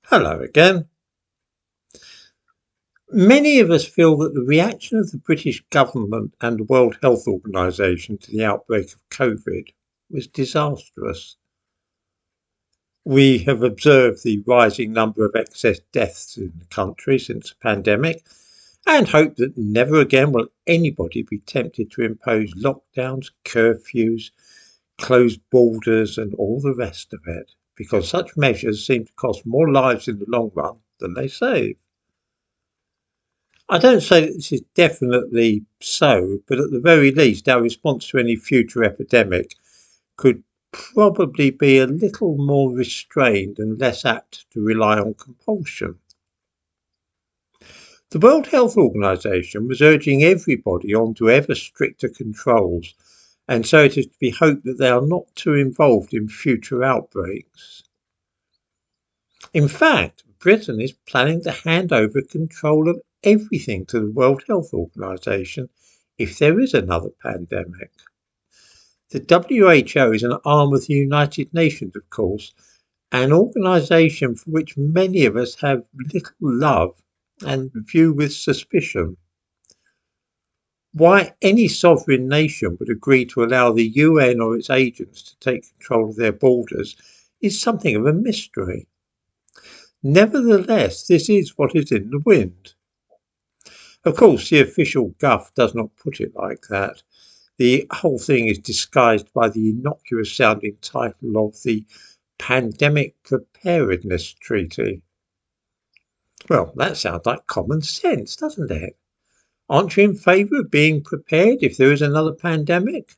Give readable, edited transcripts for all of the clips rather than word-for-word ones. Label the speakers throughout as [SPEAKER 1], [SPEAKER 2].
[SPEAKER 1] Hello again. Many of us feel that the reaction of the British government and the World Health Organization to the outbreak of COVID was disastrous. We have observed the rising number of excess deaths in the country since the pandemic and hope that never again will anybody be tempted to impose lockdowns, curfews, closed borders, and all the rest of it, because such measures seem to cost more lives in the long run than they save. I don't say that this is definitely so, but at the very least, our response to any future epidemic could probably be a little more restrained and less apt to rely on compulsion. The World Health Organization was urging everybody on to ever stricter controls, and so it is to be hoped that they are not too involved in future outbreaks. In fact, Britain is planning to hand over control of everything to the World Health Organization if there is another pandemic. The WHO is an arm of the United Nations, of course, an organisation for which many of us have little love and view with suspicion. Why any sovereign nation would agree to allow the UN or its agents to take control of their borders is something of a mystery. Nevertheless, this is what is in the wind. Of course, the official guff does not put it like that. The whole thing is disguised by the innocuous sounding title of the Pandemic Preparedness Treaty. Well, that sounds like common sense, doesn't it? Aren't you in favour of being prepared if there is another pandemic?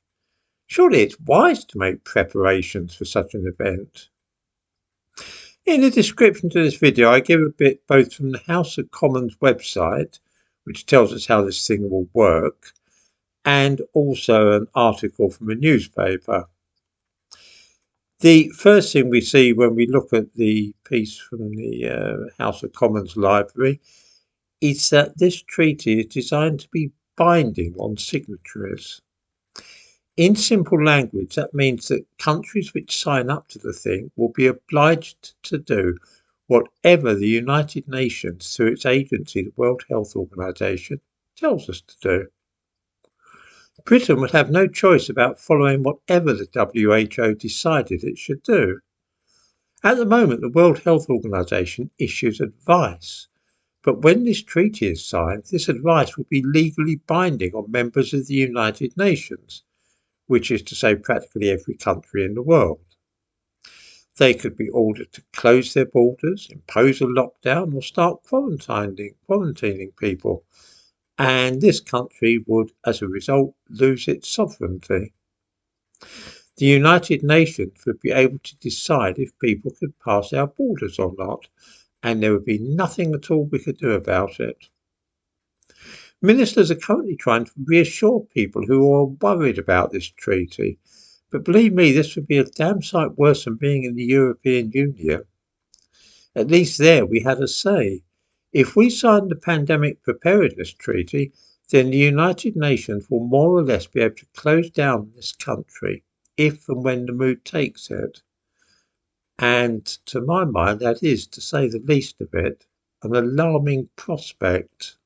[SPEAKER 1] Surely it's wise to make preparations for such an event. In the description to this video, I give a bit both from the House of Commons website, which tells us how this thing will work, and also an article from a newspaper. The first thing we see when we look at the piece from the House of Commons library is that this treaty is designed to be binding on signatories. In simple language, that means that countries which sign up to the thing will be obliged to do whatever the United Nations, through its agency, the World Health Organization, tells us to do. Britain would have no choice about following whatever the WHO decided it should do. At the moment, the World Health Organization issues advice, but when this treaty is signed, this advice will be legally binding on members of the United Nations, which is to say practically every country in the world. They could be ordered to close their borders, impose a lockdown, or start quarantining people, and this country would, as a result, lose its sovereignty. The United Nations would be able to decide if people could pass our borders or not, and there would be nothing at all we could do about it. Ministers are currently trying to reassure people who are worried about this treaty, but believe me, this would be a damn sight worse than being in the European Union. At least there we had a say. If we signed the Pandemic Preparedness Treaty, then the United Nations will more or less be able to close down this country if and when the mood takes it. And to my mind, that is, to say the least of it, an alarming prospect.